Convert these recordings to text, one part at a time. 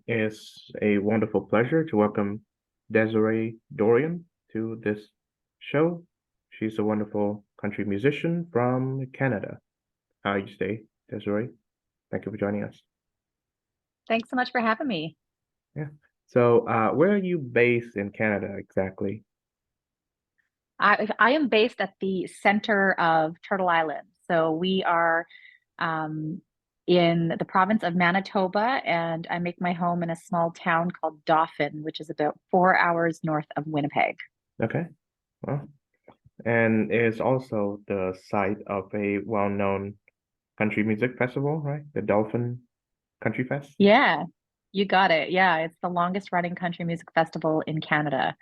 It's a wonderful pleasure to welcome Desiree Dorion to this show. She's a wonderful country musician from Canada. How are you today, Desiree? Thank you for joining us. Thanks so much for having me. Yeah. So, where are you based in Canada exactly? I am based at the center of Turtle Island. So we are um, in the province of Manitoba, and I make my home in a small town called Dauphin, which is about 4 hours north of Winnipeg. Okay. Well, and it's also the site of a well-known country music festival, right? The Dolphin Country Fest. Yeah, you got it. Yeah, it's the longest running country music festival in Canada.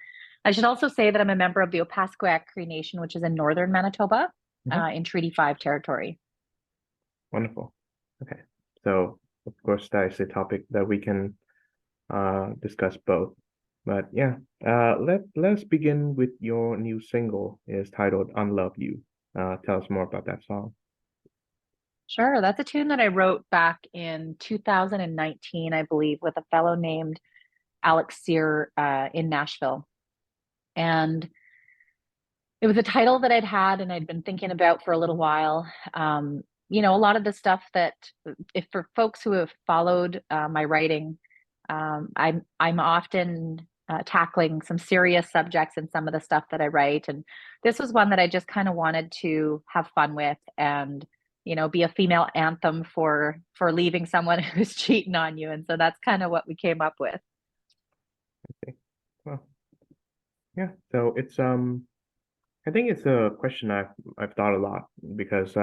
I should also say that I'm a member of the Opaskwayak Cree Nation, which is in northern Manitoba, Mhm. in Treaty 5 territory. Wonderful. Okay. So, of course, that is a topic that we can discuss both. But yeah, let's begin with your new single is titled "Unlove You." Tell us more about that song. Sure, that's a tune that I wrote back in 2019, I believe, with a fellow named Alex Sear in Nashville. And it was a title that I'd had and I'd been thinking about for a little while. A lot of the stuff that, if for folks who have followed my writing, I'm often tackling some serious subjects in some of the stuff that I write, and this was one that I just kind of wanted to have fun with and be a female anthem for leaving someone who's cheating on you, and so that's kind of what we came up with. Okay. Well, yeah. So I think it's a question I've thought a lot because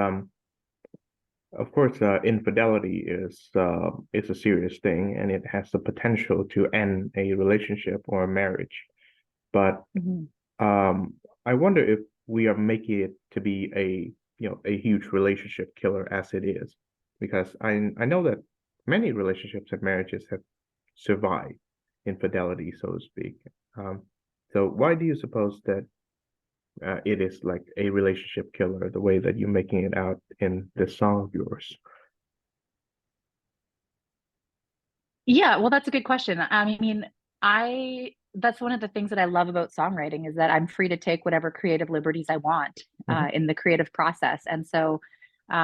of course, infidelity is a serious thing, and it has the potential to end a relationship or a marriage. But Mhm. um, I wonder if we are making it to be a huge relationship killer as it is, because I know that many relationships and marriages have survived infidelity, so to speak. Um, so why do you suppose that it is like a relationship killer, the way that you're making it out in this song of yours? Yeah, well, that's a good question. I mean, I that's one of the things that I love about songwriting is that I'm free to take whatever creative liberties I want Hmm. in the creative process. And so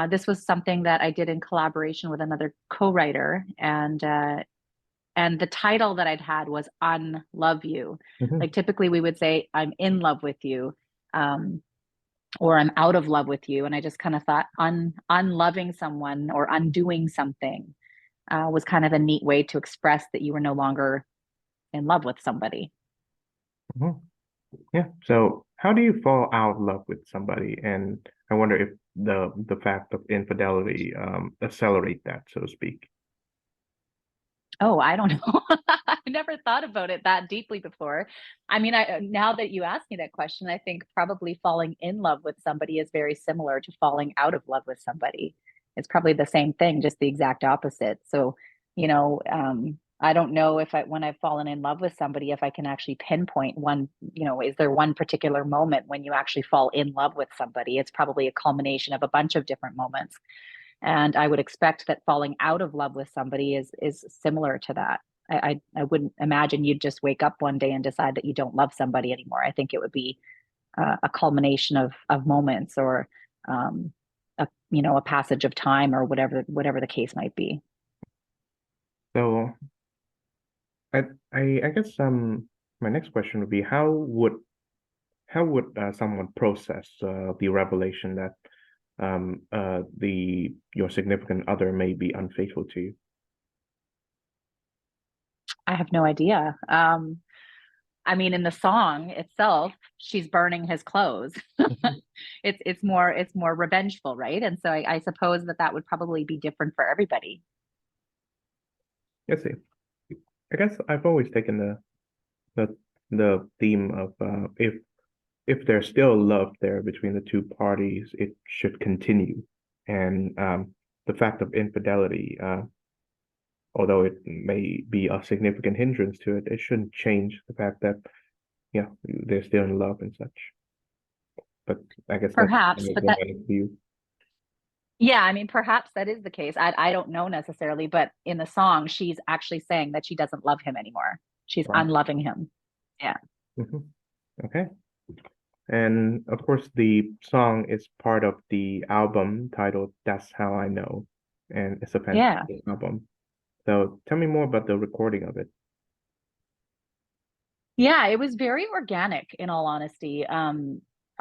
this was something that I did in collaboration with another co-writer, and the title that I'd had was "Unlove You." Hmm. Like typically we would say, "I'm in love with you," um, or "I'm out of love with you," and I just kind of thought, unloving someone or undoing something was kind of a neat way to express that you were no longer in love with somebody. Hmm. Yeah. So how do you fall out of love with somebody? And I wonder if the fact of infidelity accelerate that, so to speak. Oh, I don't know. I never thought about it that deeply before. I mean, now that you ask me that question, I think probably falling in love with somebody is very similar to falling out of love with somebody. It's probably the same thing, just the exact opposite. So, I don't know if when I've fallen in love with somebody, if I can actually pinpoint one, is there one particular moment when you actually fall in love with somebody? It's probably a culmination of a bunch of different moments. And I would expect that falling out of love with somebody is similar to that. I wouldn't imagine you'd just wake up one day and decide that you don't love somebody anymore. I think it would be a culmination of moments, or a passage of time, or whatever the case might be. So I I guess my next question would be how would someone process the revelation that the your significant other may be unfaithful to you? I have no idea. I mean, in the song itself, she's burning his clothes. Mhm. It's more revengeful, right? And so I suppose that would probably be different for everybody. Let's see. I guess I've always taken the the theme of if there's still love there between the two parties, it should continue. And the fact of infidelity, although it may be a significant hindrance to it, it shouldn't change the fact that yeah, they're still in love and such. But I guess that's Perhaps, kind of but that my view. Yeah, I mean, perhaps that is the case. I don't know necessarily, but in the song, she's actually saying that she doesn't love him anymore. She's Wow. unloving him. Yeah. Hmm. Okay. And of course, the song is part of the album titled That's How I Know. And it's a Yeah. fantastic album. So tell me more about the recording of it. Yeah, it was very organic in all honesty.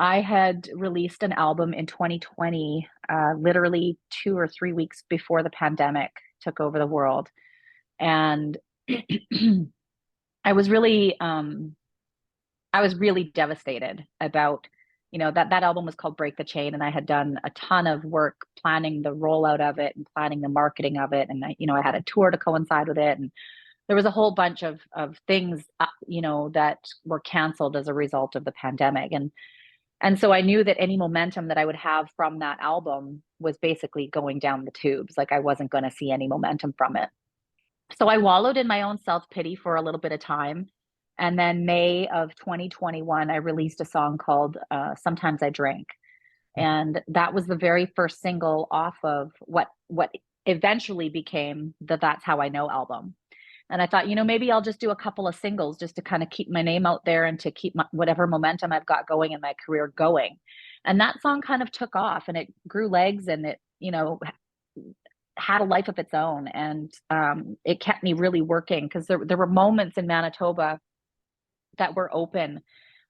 I had released an album in 2020, literally 2 or 3 weeks before the pandemic took over the world. And I was really I was really devastated about, that album was called Break the Chain, and I had done a ton of work planning the rollout of it and planning the marketing of it. And I had a tour to coincide with it. And there was a whole bunch of things, that were canceled as a result of the pandemic. And so I knew that any momentum that I would have from that album was basically going down the tubes. Like I wasn't going to see any momentum from it. So I wallowed in my own self-pity for a little bit of time. And then May of 2021, I released a song called Sometimes I Drink. And that was the very first single off of what eventually became the That's How I Know album. And I thought, maybe I'll just do a couple of singles just to kind of keep my name out there and to keep whatever momentum I've got going in my career going. And that song kind of took off and it grew legs and it, had a life of its own. And it kept me really working because there were moments in Manitoba that were open.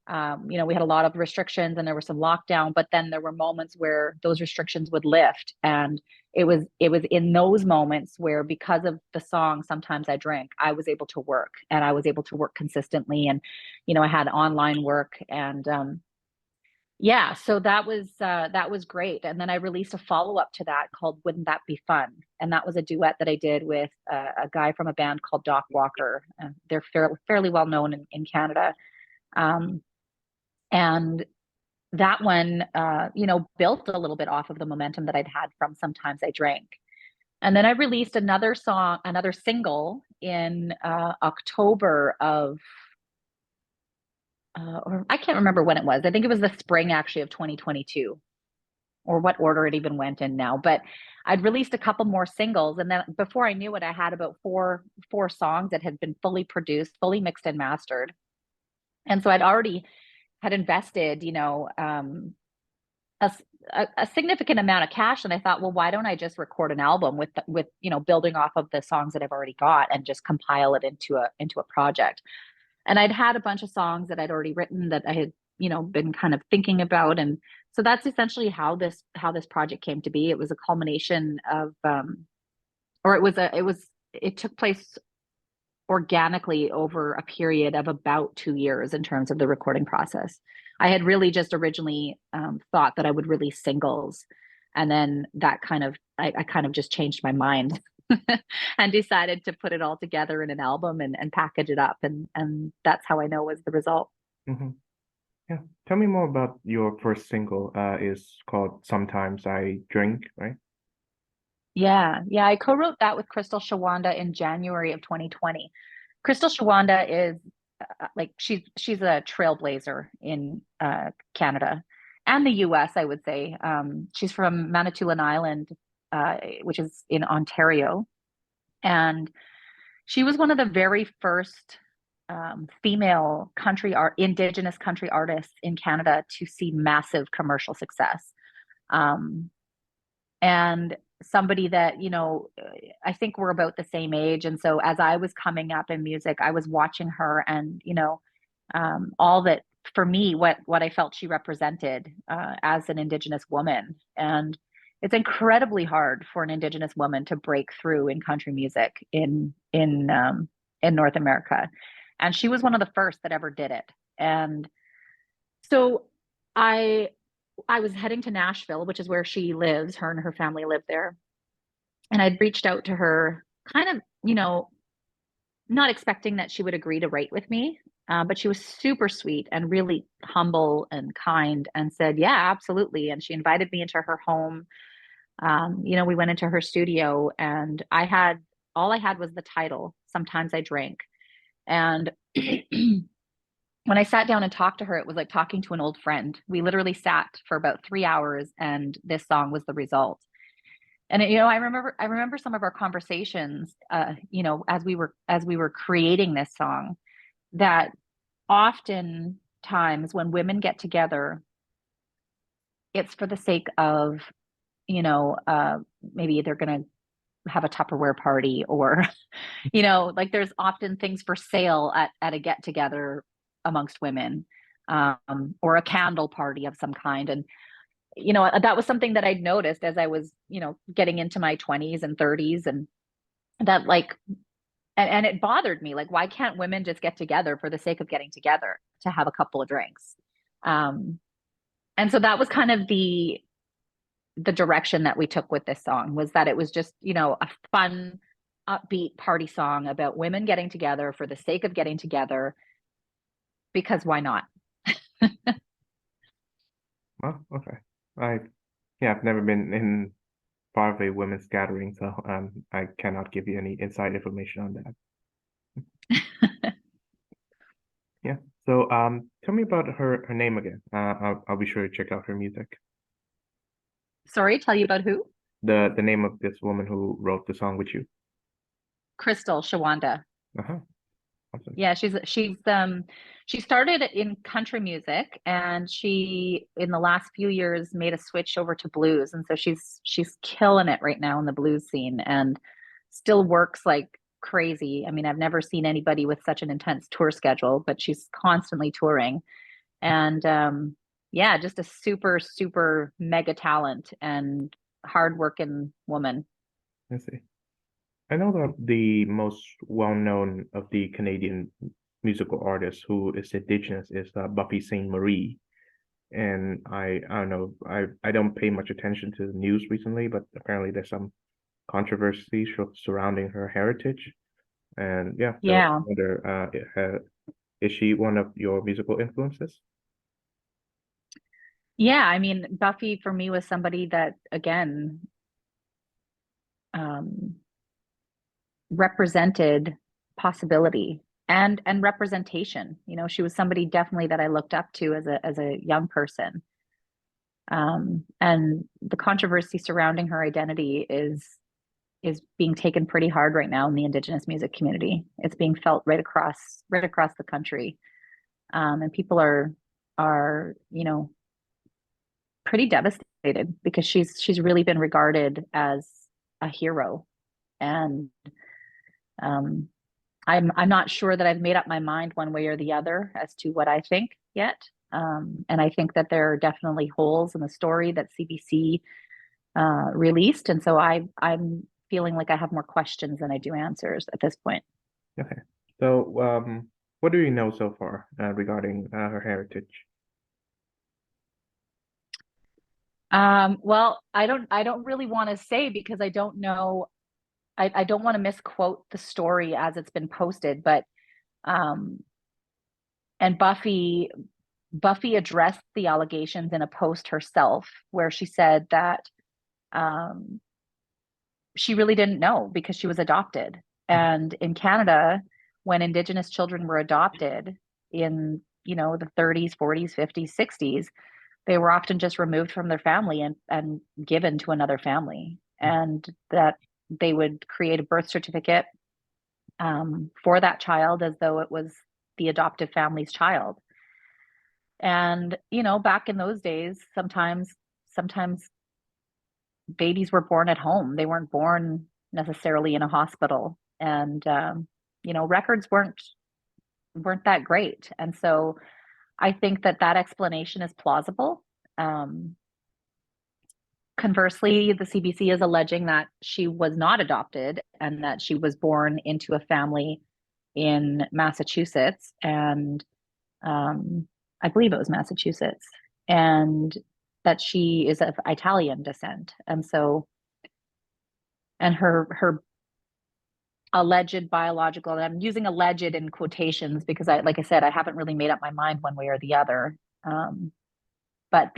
We had a lot of restrictions and there was some lockdown, but then there were moments where those restrictions would lift. And it was in those moments where, because of the song Sometimes I Drink, I was able to work and I was able to work consistently. And, I had online work and yeah, so that was great. And then I released a follow-up to that called Wouldn't That Be Fun? And that was a duet that I did with a guy from a band called Doc Walker. They're fairly well known in Canada. Um, and that one, built a little bit off of the momentum that I'd had from Sometimes I Drank. And then I released another single in October of, or I can't remember when it was. I think it was the spring actually of 2022, or what order it even went in now. But I'd released a couple more singles, and then before I knew it, I had about four songs that had been fully produced, fully mixed and mastered. And so I'd already had invested, a, a significant amount of cash, and I thought, well, why don't I just record an album with building off of the songs that I've already got and just compile it into a project. And I'd had a bunch of songs that I'd already written that I had been kind of thinking about. And so that's essentially how this project came to be. It was a culmination of or it took place organically over a period of about 2 years in terms of the recording process. I had really just originally thought that I would release singles, and then I kind of just changed my mind and decided to put it all together in an album and package it up, and That's How I Know was the result. Hmm. Yeah. Tell me more about your first single. Is called Sometimes I Drink, right? Yeah, yeah, I co-wrote that with Crystal Shawanda in January of 2020. Crystal Shawanda is like she's a trailblazer in Canada and the US, I would say. She's from Manitoulin Island, which is in Ontario, and she was one of the very first female Indigenous country artists in Canada to see massive commercial success. Um, and somebody that I think we're about the same age, and so as I was coming up in music, I was watching her, and all that, for me, what I felt she represented as an Indigenous woman. And it's incredibly hard for an Indigenous woman to break through in country music in North America, and she was one of the first that ever did it. And so I I was heading to Nashville, which is where she lives. Her and her family live there. And I'd reached out to her, kind of, not expecting that she would agree to write with me. But she was super sweet and really humble and kind and said, yeah, absolutely. And she invited me into her home. We went into her studio, and all I had was the title, Sometimes I Drank. And when I sat down and talked to her, it was like talking to an old friend. We literally sat for about 3 hours, and this song was the result. And I remember some of our conversations, as we were creating this song, that oftentimes when women get together, it's for the sake of, you know, uh, maybe they're going to have a Tupperware party, or, like there's often things for sale at a get together amongst women, or a candle party of some kind. And, that was something that I'd noticed as I was, getting into my 20s and 30s, and that like, and it bothered me. Like, why can't women just get together for the sake of getting together to have a couple of drinks? Um, and so that was kind of the direction that we took with this song, was that it was just, a fun, upbeat party song about women getting together for the sake of getting together, because why not? Well, okay. I Yeah, I've never been in part of a women's gathering, so I cannot give you any inside information on that. Yeah. So tell me about her name again. I'll be sure to check out her music. Sorry, tell you about who? The name of this woman who wrote the song with you. Crystal Shawanda. Uh-huh. Awesome. Yeah, she started in country music, and she in the last few years made a switch over to blues, and so she's killing it right now in the blues scene, and still works like crazy. I mean, I've never seen anybody with such an intense tour schedule, but she's constantly touring. And yeah, just a super super mega talent and hardworking woman. Let's see. I know that the most well-known of the Canadian musical artists who is indigenous is Buffy Sainte Marie. And I don't know, I don't pay much attention to the news recently, but apparently there's some controversy surrounding her heritage. And yeah, so I Yeah. wonder, is she one of your musical influences? Yeah, I mean, Buffy for me was somebody that, again, um, represented possibility and representation. She was somebody definitely that I looked up to as a young person. And the controversy surrounding her identity is being taken pretty hard right now in the Indigenous music community. It's being felt right across the country, and people are pretty devastated, because she's really been regarded as a hero. And um, I'm not sure that I've made up my mind one way or the other as to what I think yet. And I think that there are definitely holes in the story that CBC released, and so I'm feeling like I have more questions than I do answers at this point. Okay. So, what do you know so far regarding her heritage? Well, I don't really want to say, because I don't know. I don't want to misquote the story as it's been posted, but um, and Buffy addressed the allegations in a post herself, where she said that um, she really didn't know, because she was adopted. And in Canada, when Indigenous children were adopted in, the 30s, 40s, 50s, 60s, they were often just removed from their family and given to another family. And that they would create a birth certificate for that child as though it was the adoptive family's child. And, back in those days, sometimes babies were born at home. They weren't born necessarily in a hospital. And records weren't that great. And so I think that explanation is plausible. Um, Conversely, the CBC is alleging that she was not adopted, and that she was born into a family in Massachusetts, and I believe it was Massachusetts, and that she is of Italian descent. And so, and her alleged biological, and I'm using alleged in quotations because like I said, I haven't really made up my mind one way or the other. Um, but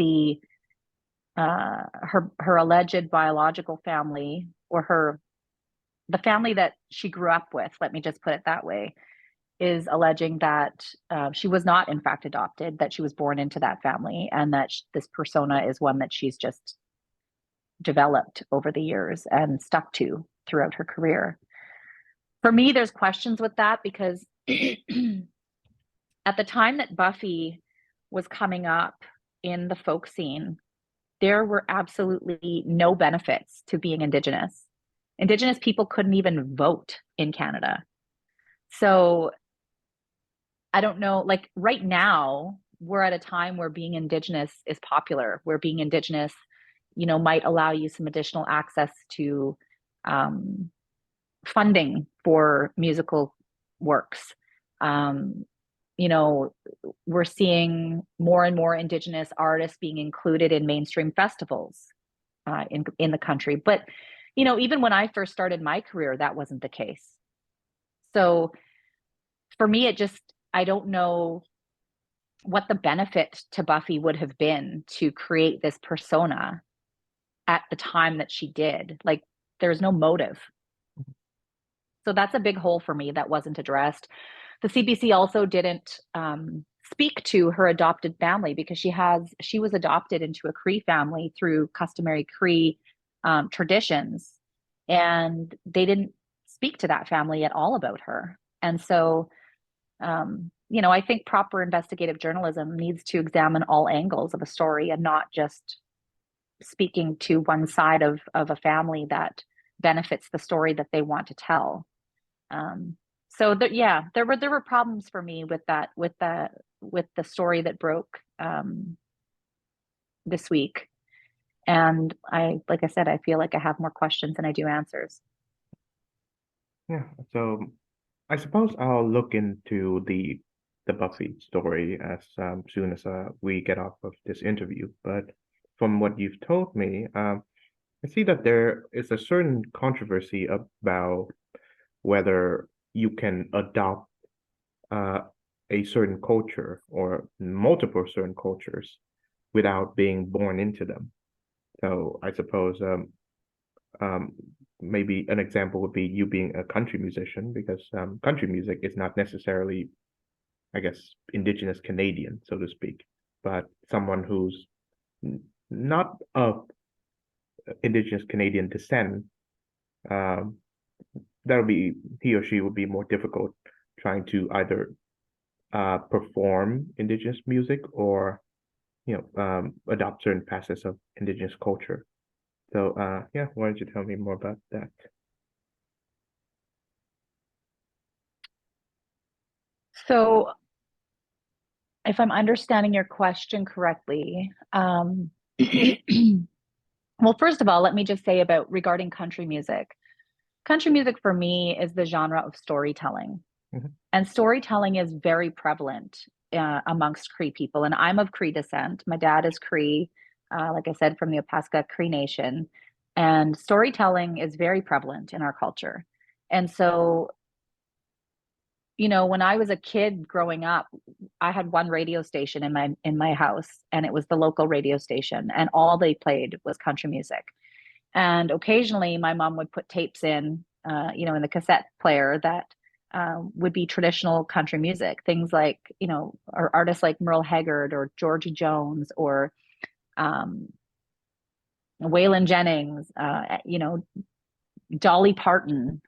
her alleged biological family, or the family that she grew up with, let me just put it that way, is alleging that she was not in fact adopted, that she was born into that family, and that this persona is one that she's just developed over the years and stuck to throughout her career. For me, there's questions with that because at the time that Buffy was coming up in the folk scene, there were absolutely no benefits to being Indigenous. Indigenous people couldn't even vote in Canada. So I don't know, like right now, we're at a time where being Indigenous is popular, where being Indigenous, might allow you some additional access to um, funding for musical works. Um, we're seeing more and more Indigenous artists being included in mainstream festivals in the country. But, even when I first started my career, that wasn't the case. So for me, I don't know what the benefit to Buffy would have been to create this persona at the time that she did. Like, there's no motive. So that's a big hole for me that wasn't addressed. The CBC also didn't speak to her adopted family because she was adopted into a Cree family through customary Cree traditions, and they didn't speak to that family at all about her. And so, I think proper investigative journalism needs to examine all angles of a story and not just speaking to one side of a family that benefits the story that they want to tell. So there were problems for me with the story that broke this week. And like I said, I feel like I have more questions than I do answers. Yeah, so I suppose I'll look into the Buffy story as soon as we get off of this interview. But from what you've told me, I see that there is a certain controversy about whether you can adopt uh, a certain culture or multiple certain cultures without being born into them. So I suppose um, maybe an example would be you being a country musician, because country music is not necessarily, I guess, indigenous Canadian, so to speak, but someone who's not of indigenous Canadian descent, um, that'll be he or she would be more difficult trying to either perform indigenous music or adopt certain facets of indigenous culture. So yeah, why don't you tell me more about that? So if I'm understanding your question correctly, well, first of all, let me just say regarding country music. Country music for me is the genre of storytelling. Mm-hmm. And storytelling is very prevalent amongst Cree people. And I'm of Cree descent. My dad is Cree, like I said, from the Opaska Cree Nation. And storytelling is very prevalent in our culture. And so, when I was a kid growing up, I had one radio station in my house, and it was the local radio station, and all they played was country music. And occasionally my mom would put tapes in the cassette player that would be traditional country music, things like, or artists like Merle Haggard or Georgie Jones or um, Waylon Jennings, Dolly Parton,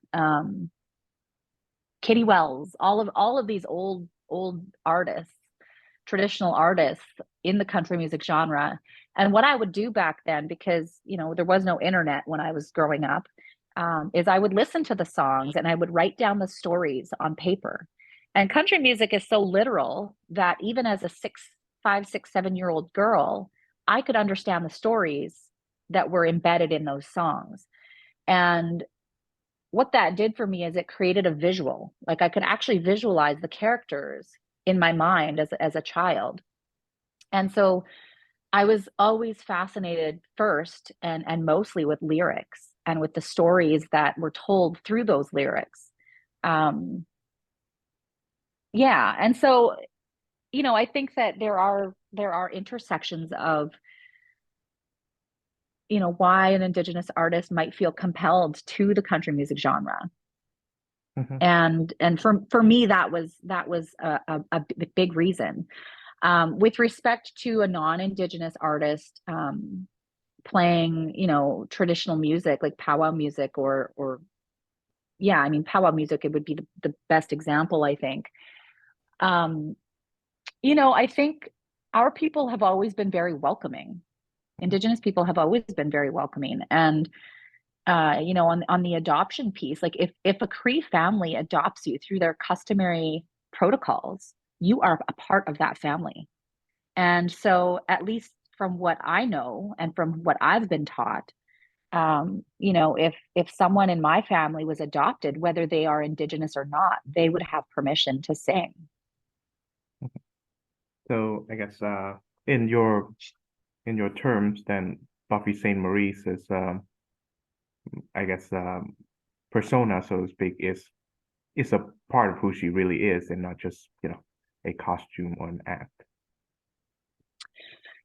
Kitty Wells, all of these old artists, traditional artists in the country music genre. And what I would do back then, because there was no internet when I was growing up, is I would listen to the songs and I would write down the stories on paper. And country music is so literal that even as a 5, 6, 7-year-old girl, I could understand the stories that were embedded in those songs. And what that did for me is it created a visual. Like, I could actually visualize the characters in my mind as a child. And so I was always fascinated first and mostly with lyrics and with the stories that were told through those lyrics. Yeah. And so, I think that there are intersections of, why an Indigenous artist might feel compelled to the country music genre. Mm-hmm. And for me, that was a big reason. With respect to a non-Indigenous artist, playing, you know, traditional music like powwow music or yeah, I mean powwow music, it would be the best example, I think. Um, you know, I think our people have always been very welcoming. Indigenous people have always been very welcoming. And you know, on the adoption piece, like if a Cree family adopts you through their customary protocols, you are a part of that family. And so, at least from what I know and from what I've been taught, you know, if someone in my family was adopted, whether they are Indigenous or not, they would have permission to sing. So I guess in your in your terms, then Buffy Saint Maurice is I guess persona, so to speak, is a part of who she really is, and not just a costume or an act.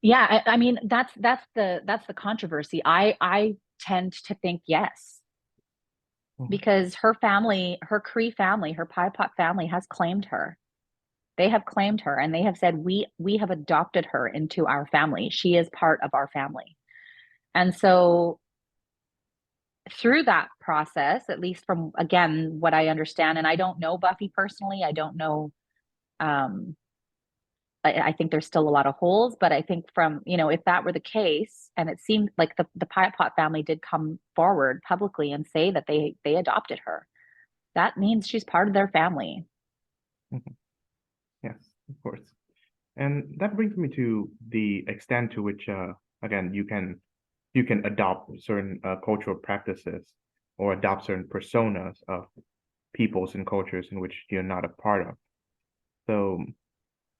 Yeah, I mean that's the controversy. I tend to think yes, Mhm. because her family, her Cree family, her Pie Pot family has claimed her. They have claimed her and they have said we have adopted her into our family. She is part of our family. And so through that process, at least from again what I understand, and I don't know Buffy personally, I don't know um I think there's still a lot of holes, but I think from, you know, if that were the case, and it seemed like the Pie Pot family did come forward publicly and say that they adopted her, that means she's part of their family. Mhm. Yes, of course. And that brings me to the extent to which, again, you can adopt certain cultural practices or adopt certain personas of peoples and cultures in which you're not a part of. So,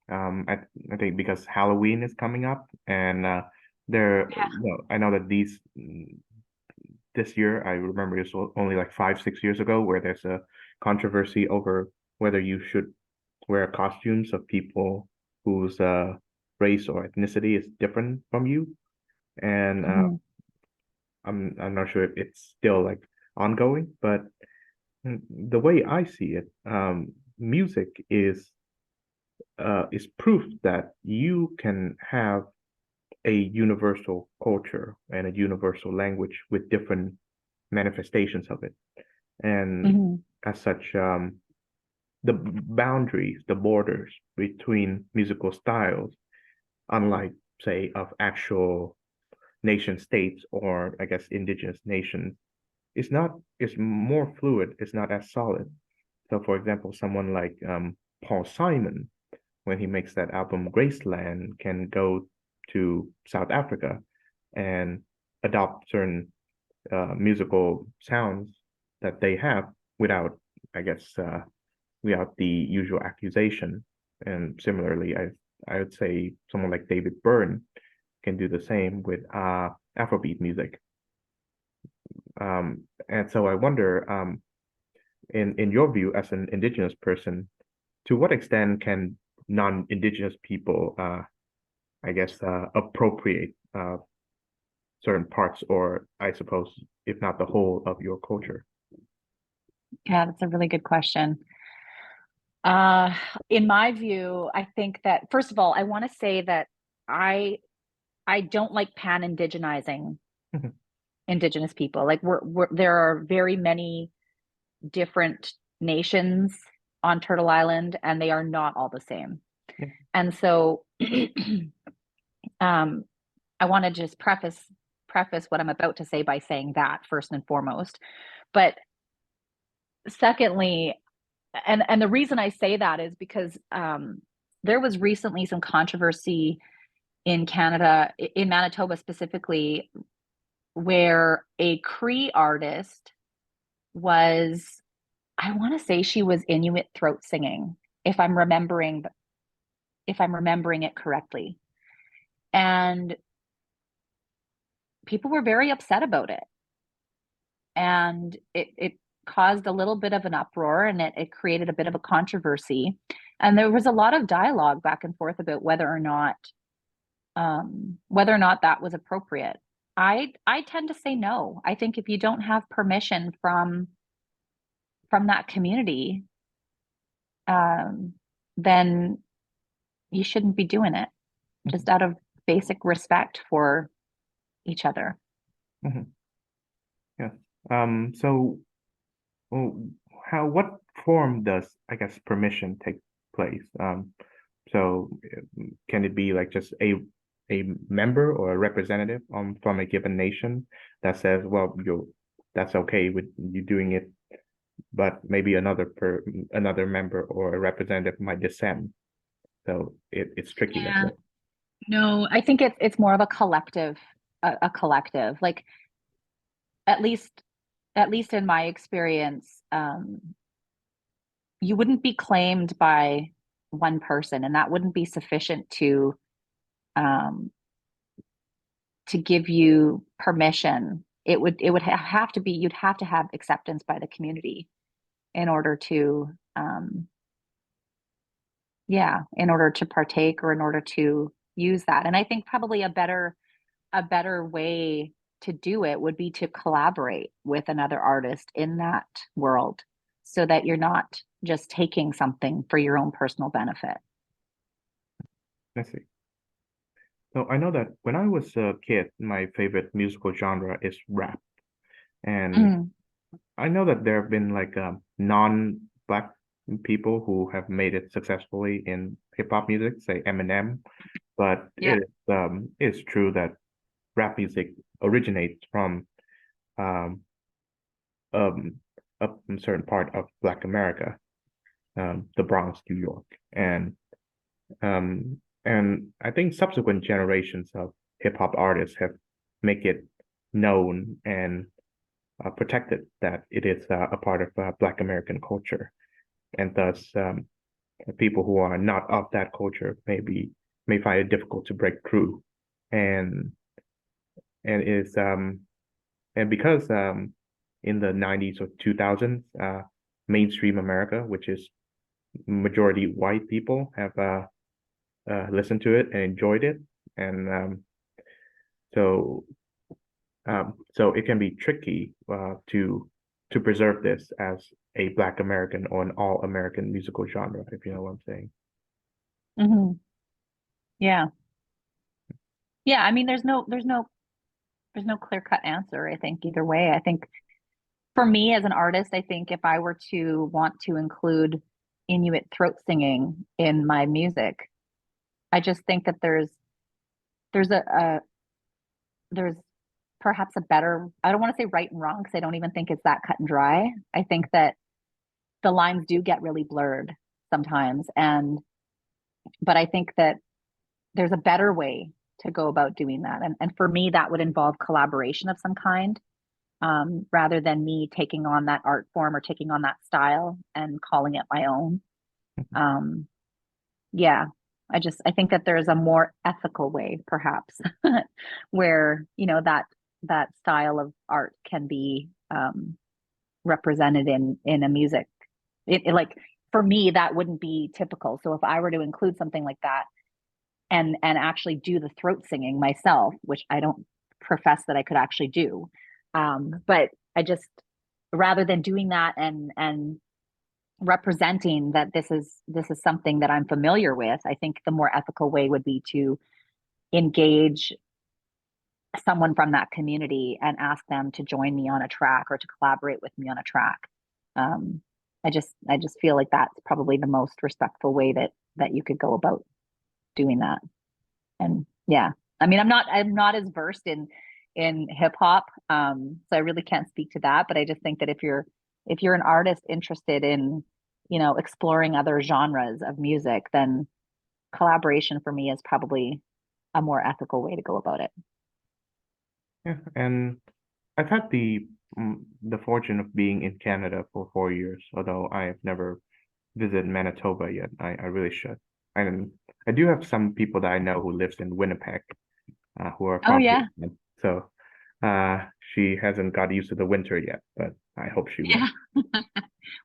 I think because Halloween is coming up, and I know that this year, I remember it was only like 5, 6 years ago, where there's a controversy over whether you should wear costumes of people whose race or ethnicity is different from you. And Mhm. I'm not sure if it's still like ongoing, but the way I see it, music is proof that you can have a universal culture and a universal language with different manifestations of it. And Mhm. as such, the boundaries, the borders between musical styles, unlike, say, of actual nation states or I guess indigenous nations, is more fluid, it's not as solid. So for example, someone like Paul Simon, when he makes that album Graceland, can go to South Africa and adopt certain musical sounds that they have without, I guess, without the usual accusation. And similarly, I would say someone like David Byrne can do the same with Afrobeat music. And so I wonder, in your view, as an indigenous person, to what extent can non-indigenous people, I guess, appropriate certain parts, or I suppose, if not the whole of your culture? Yeah, that's a really good question. Uh, in my view, I think that first of all, I want to say that I I don't like pan-indigenizing Indigenous people. Like there are very many different nations on Turtle Island, and they are not all the same. Yeah. And so, um, I want to just preface what I'm about to say by saying that first and foremost. But secondly, and the reason I say that is because there was recently some controversy in Canada, in Manitoba specifically, where a Cree artist was, I want to say she was Inuit throat singing, if I'm remembering if I'm remembering it correctly. And people were very upset about it. And it caused a little bit of an uproar, and it created a bit of a controversy. And there was a lot of dialogue back and forth about whether or not that was appropriate. I tend to say no. I think if you don't have permission from that community, um, then you shouldn't be doing it, Mhm. just out of basic respect for, each other. Mhm. Yeah. So what form does, I guess, permission take place? So can it be like just a member or a representative from a given nation that says, well, that's okay with you doing it, but maybe another member or a representative might dissent. So it's tricky that Yeah. way. No, I think it's more of a collective. Like at least at least in my experience, you wouldn't be claimed by one person, and that wouldn't be sufficient um, to give you permission. It would have to be you'd have to have acceptance by the community in order to yeah, in order to partake or in order to use that. And I think probably a better way to do it would be to collaborate with another artist in that world so that you're not just taking something for your own personal benefit. Let's see. So I know that when I was a kid, my favorite musical genre is rap, and Mm, I know that there have been like non-black people who have made it successfully in hip hop music, say Eminem, but yeah. it's true that rap music originates from um um a certain part of Black America, the Bronx, New York, and I think subsequent generations of hip hop artists have make it known and protected that it is a part of Black American culture, and thus people who are not of that culture may find it difficult to break through, and and is and because in the 90s or 2000s, mainstream America, which is majority white people, have listened to it and enjoyed it, and so so it can be tricky to preserve this as a Black American or an all American musical genre, if you know what I'm saying. Hmm. Yeah. Yeah. I mean, there's no clear cut answer, I think, either way. I think for me as an artist, I think if I were to want to include Inuit throat singing in my music, I just think that there's there's perhaps a better, I don't want to say right and wrong because I don't even think it's that cut and dry. I think that the lines do get really blurred sometimes. But I think that there's a better way to go about doing that. And for me, that would involve collaboration of some kind, rather than me taking on that art form or taking on that style and calling it my own. Um, yeah, I think that there's a more ethical way, perhaps, where, that style of art can be represented in a music. Like for me, that wouldn't be typical. So if I were to include something like that and actually do the throat singing myself, which I don't profess that I could actually do, but I just rather than doing that and representing that this is something that I'm familiar with, I think the more ethical way would be to engage someone from that community and ask them to join me on a track or to collaborate with me on a track. Um, I just feel like that's probably the most respectful way that you could go about doing that. And yeah, I mean, I'm not as versed in hip hop, so I really can't speak to that. But I just think that if you're an artist interested in exploring other genres of music, then collaboration for me is probably a more ethical way to go about it. Yeah, and I've had the fortune of being in Canada for 4 years, although I have never visited Manitoba yet. I really should. And I do have some people that I know who lives in Winnipeg, who are Oh from yeah, here. So she hasn't got used to the winter yet, but I hope she will. yeah.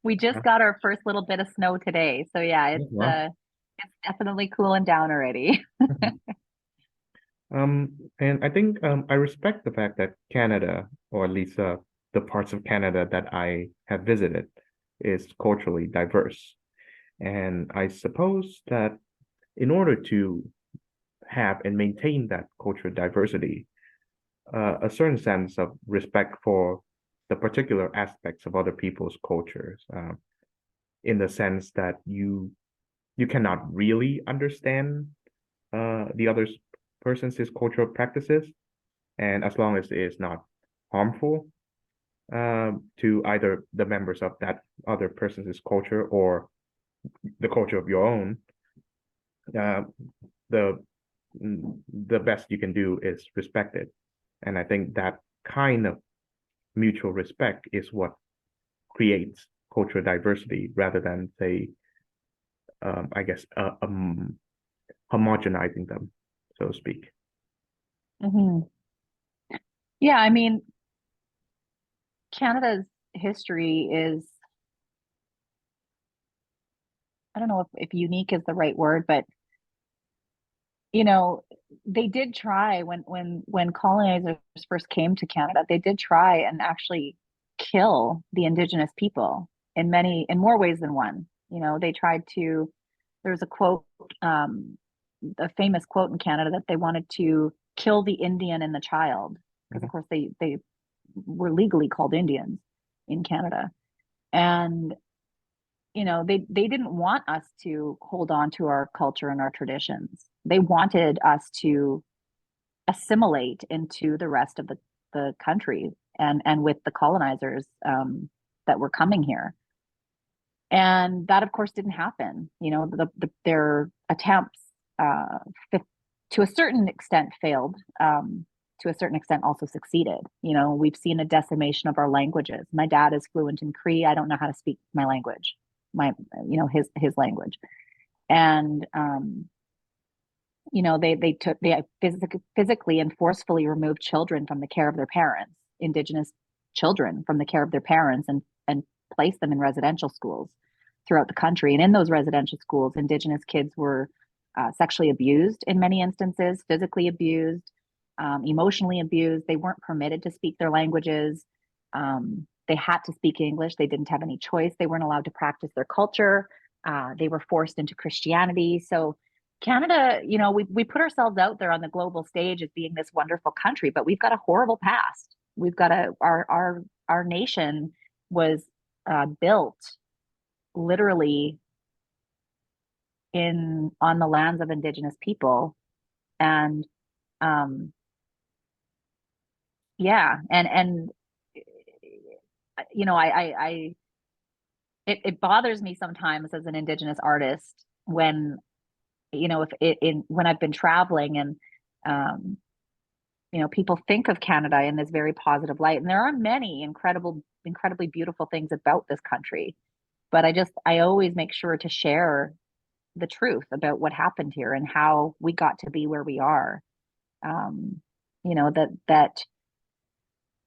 We just got our first little bit of snow today, so yeah, Yeah, it's well, it's definitely cooling down already. and I think I respect the fact that Canada, or at least the parts of Canada that I have visited, is culturally diverse. And I suppose that in order to have and maintain that cultural diversity, a certain sense of respect for the particular aspects of other people's cultures, in the sense that you cannot really understand the other person's cultural practices, and as long as it is not harmful to either the members of that other person's culture or the culture of your own, uh, the the best you can do is respect it. And I think that kind of mutual respect is what creates cultural diversity rather than, say, I guess, homogenizing them, so to speak. Hmm. Yeah, I mean, Canada's history is, I don't know if unique is the right word, but you know, they did try when colonizers first came to Canada, they did try and actually kill the indigenous people in more ways than one. You know, they tried to, there was a quote, a famous quote in Canada that they wanted to kill the Indian and the child, because of Mhm. course they were legally called Indians in Canada. And you know, they didn't want us to hold on to our culture and our traditions. They wanted us to assimilate into the rest of the country and with the colonizers that were coming here. And that, of course, didn't happen. You know, their attempts, uh, to a certain extent, failed. To a certain extent, also succeeded. You know, we've seen a decimation of our languages. My dad is fluent in Cree. I don't know how to speak my language, my, you know, his language. And you know, they physically and forcefully removed children from the care of their parents, Indigenous children from the care of their parents, and placed them in residential schools throughout the country. And in those residential schools, Indigenous kids were sexually abused in many instances, physically abused, emotionally abused. They weren't permitted to speak their languages. They had to speak English. They didn't have any choice. They weren't allowed to practice their culture. They were forced into Christianity. So Canada, you know, we put ourselves out there on the global stage as being this wonderful country, but we've got a horrible past. We've got our nation was built literally in on the lands of Indigenous people, and um, yeah, and you know, it bothers me sometimes as an Indigenous artist when you know if it in when I've been traveling and um you know, people think of Canada in this very positive light. And there are many incredibly beautiful things about this country. But I always make sure to share the truth about what happened here and how we got to be where we are. Um, you know, that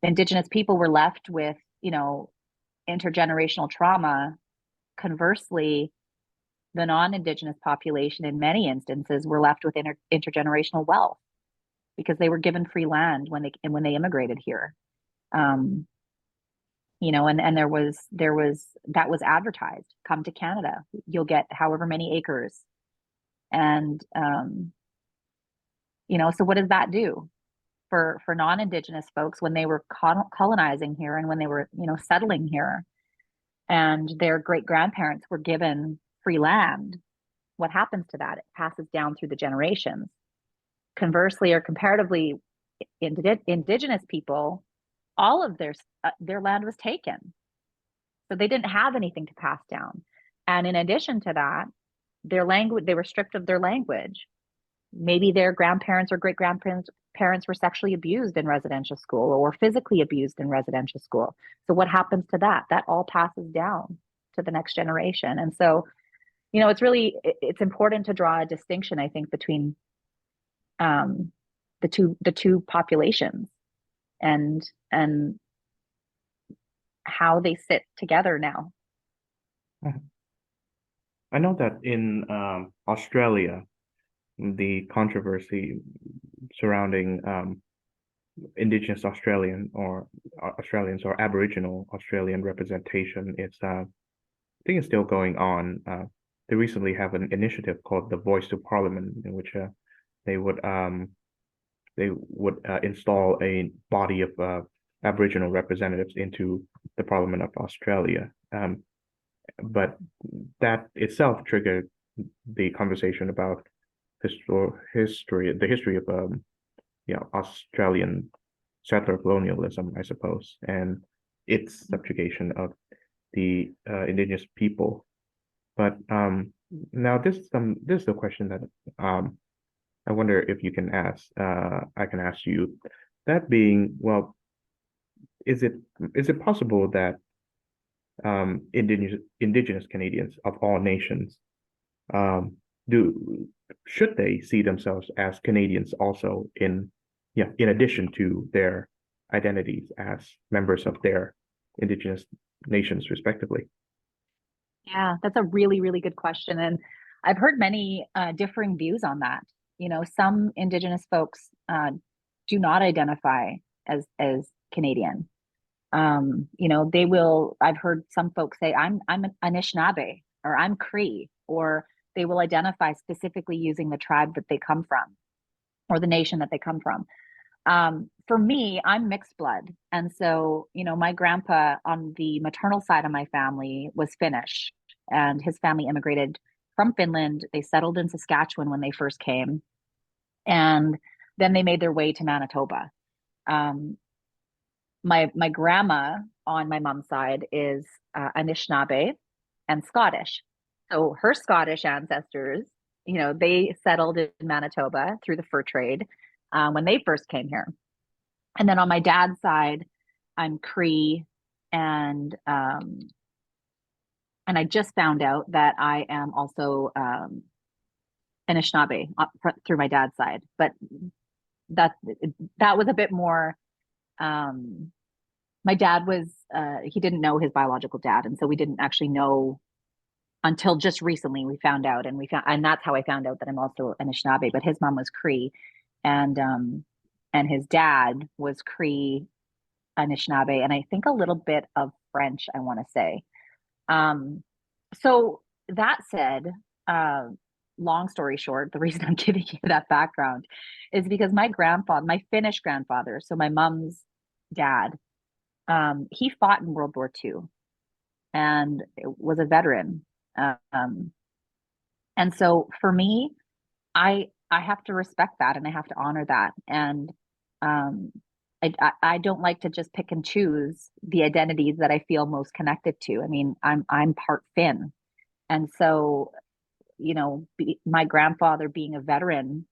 Indigenous people were left with, you know, intergenerational trauma. Conversely, the non-Indigenous population in many instances were left with intergenerational wealth because they were given free land when they immigrated here. Um, you know, and there was that was advertised. Come to Canada, you'll get however many acres, and you know, so what does that do for non-Indigenous folks when they were colonizing here and when they were you know settling here, and their great grandparents were given free land? What happens to that? It passes down through the generations. Conversely, or comparatively, Indigenous people, all of their land was taken. So they didn't have anything to pass down. And in addition to that, their language, they were stripped of their language. Maybe their grandparents or great grandparents parents were sexually abused in residential school or physically abused in residential school. So what happens to that? That all passes down to the next generation. And so, you know, it's important to draw a distinction, I think, between um, the two populations and how they sit together now. I know that in Australia, the controversy surrounding Indigenous Australian or Australians or Aboriginal Australian representation is, I think, it's still going on. They recently have an initiative called the Voice to Parliament, in which they would they would install a body of Aboriginal representatives into the Parliament of Australia. But that itself triggered the conversation about the history of Australian settler colonialism, I suppose, and its subjugation of the indigenous people. But now this is the question that I wonder if you can ask. I can ask you. That being, well, is it possible that indigenous Canadians of all nations um, do should they see themselves as Canadians also in addition to their identities as members of their indigenous nations respectively? Yeah, that's a really, really good question. And I've heard many differing views on that. Some Indigenous folks do not identify as Canadian. I've heard some folks say, I'm an Anishinaabe or I'm Cree, or they will identify specifically using the tribe that they come from or the nation that they come from. For me, I'm mixed blood. And so, my grandpa on the maternal side of my family was Finnish, and his family immigrated from Finland. They settled in Saskatchewan when they first came, and then they made their way to Manitoba. Um, my grandma on my mom's side is Anishinaabe and Scottish. So her Scottish ancestors, they settled in Manitoba through the fur trade when they first came here. And then on my dad's side, I'm Cree, and I just found out that I am also Anishinaabe through my dad's side. But that that was a bit more. My dad was he didn't know his biological dad, and so we didn't actually know until just recently we found out, and that's how I found out that I'm also Anishinaabe. But his mom was Cree, and his dad was Cree, Anishinaabe, and I think a little bit of French, I want to say. So that said, long story short, the reason I'm giving you that background is because my grandfather, my Finnish grandfather, so my mom's dad, he fought in World War II and was a veteran. And so for me, I have to respect that and I have to honor that. And um, I don't like to just pick and choose the identities that I feel most connected to. I mean, I'm part Finn, and so my grandfather being a veteran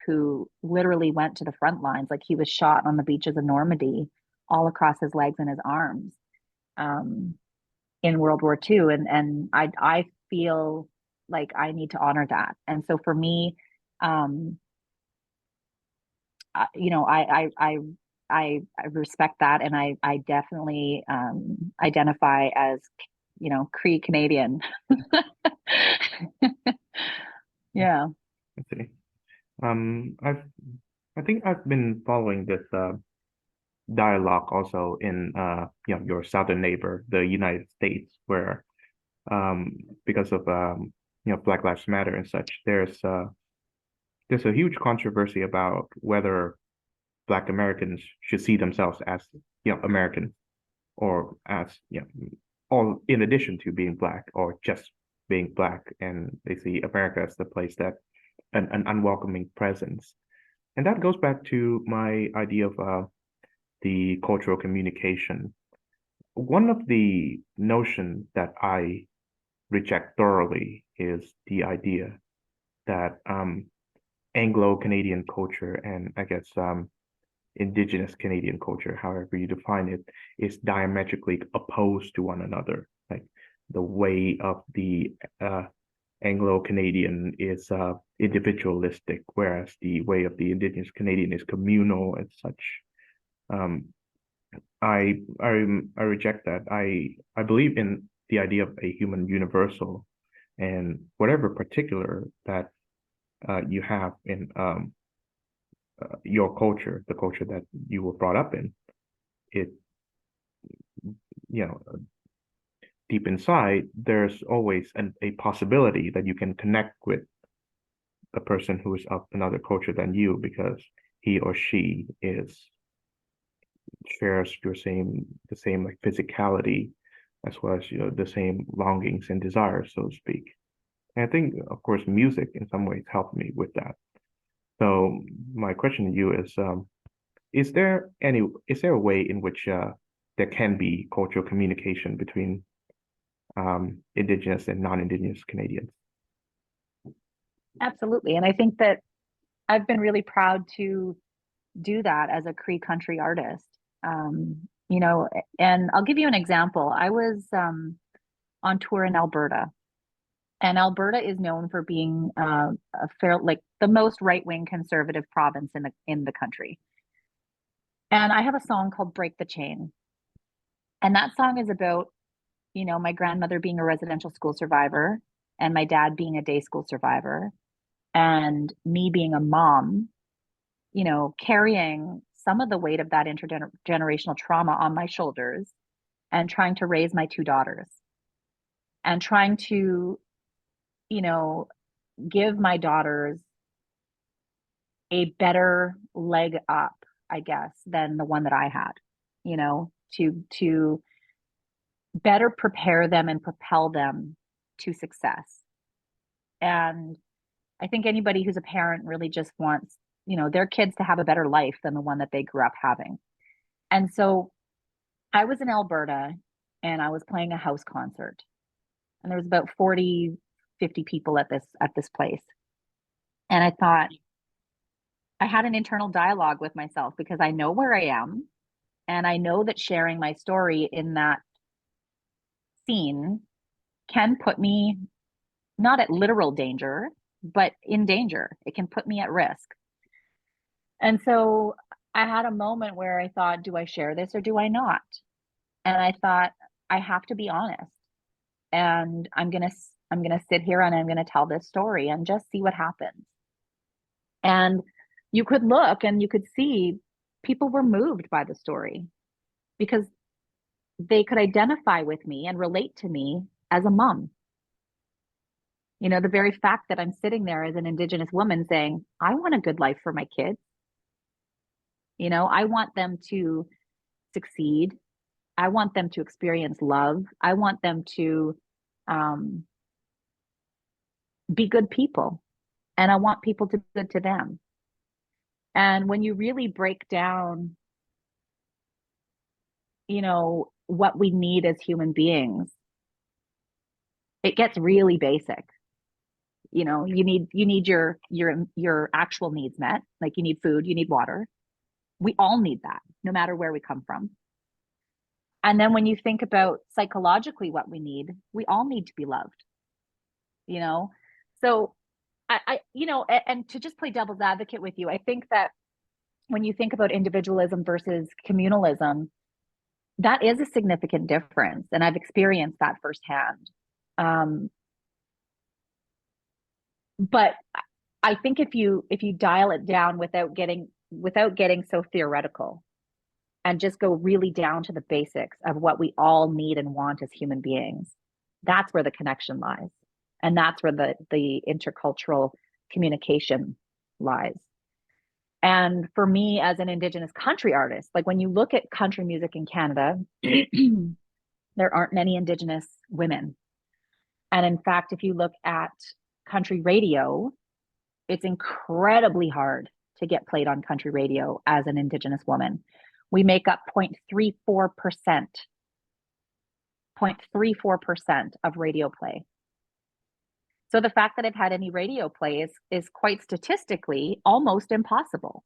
who literally went to the front lines, like he was shot on the beaches of Normandy, all across his legs and his arms, um, in World War II, and I feel like I need to honor that. And so for me, um, I respect that, and I definitely identify as Cree Canadian. Yeah. I see. I think I've been following this dialogue also in your southern neighbor, the United States, where because of Black Lives Matter and such, there's a huge controversy about whether Black Americans should see themselves as Americans or as all in addition to being Black or just being Black, and they see America as the place that an unwelcoming presence. And that goes back to my idea of the cultural communication. One of the notions that I reject thoroughly is the idea that Anglo-Canadian culture and I guess Indigenous Canadian culture, however you define it, is diametrically opposed to one another. Like the way of the Anglo-Canadian is individualistic, whereas the way of the Indigenous Canadian is communal and such. Um, I reject that. I believe in the idea of a human universal, and whatever particular that you have in your culture, the culture that you were brought up in, it you know deep inside, there's always a possibility that you can connect with a person who is of another culture than you because he or she is shares the same like physicality as well as the same longings and desires, so to speak. And I think, of course, music in some ways helped me with that. So my question to you is there a way in which there can be cultural communication between Indigenous and non-Indigenous Canadians? Absolutely. And I think that I've been really proud to do that as a Cree country artist. You know, and I'll give you an example. I was on tour in Alberta, and Alberta is known for being a fair, like the most right-wing conservative province in the country. And I have a song called "Break the Chain," and that song is about, you know, my grandmother being a residential school survivor, and my dad being a day school survivor, and me being a mom, you know, carrying some of the weight of that intergenerational trauma on my shoulders and trying to raise my two daughters and trying to, you know, give my daughters a better leg up, I guess, than the one that I had, you know, to better prepare them and propel them to success. And I think anybody who's a parent really just wants, you know, their kids to have a better life than the one that they grew up having. And so I was in Alberta and I was playing a house concert. And there was about 40, 50 people at this place. And I thought, I had an internal dialogue with myself because I know where I am and I know that sharing my story in that scene can put me not at literal danger, but in danger. It can put me at risk. And so I had a moment where I thought, do I share this or do I not? And I thought, I have to be honest. And I'm going to sit here and I'm going to tell this story and just see what happens. And you could look and you could see people were moved by the story because they could identify with me and relate to me as a mom. You know, the very fact that I'm sitting there as an Indigenous woman saying, I want a good life for my kids. You know, I want them to succeed. I want them to experience love. I want them to um, be good people. And I want people to be good to them. And when you really break down, you know, what we need as human beings, it gets really basic. You know, you need your actual needs met, like you need food, you need water. We all need that, no matter where we come from. And then when you think about psychologically what we all need to be loved, you know? So you know, and to just play devil's advocate with you, I think that when you think about individualism versus communalism, that is a significant difference. And I've experienced that firsthand. Um, but I think if you dial it down without getting so theoretical and just go really down to the basics of what we all need and want as human beings, that's where the connection lies. And that's where the intercultural communication lies. And for me as an Indigenous country artist, like when you look at country music in Canada, there aren't many Indigenous women. And in fact, if you look at country radio, it's incredibly hard to get played on country radio as an Indigenous woman. We make up 0.34%, 0.34% of radio play. So the fact that I've had any radio play is quite statistically almost impossible.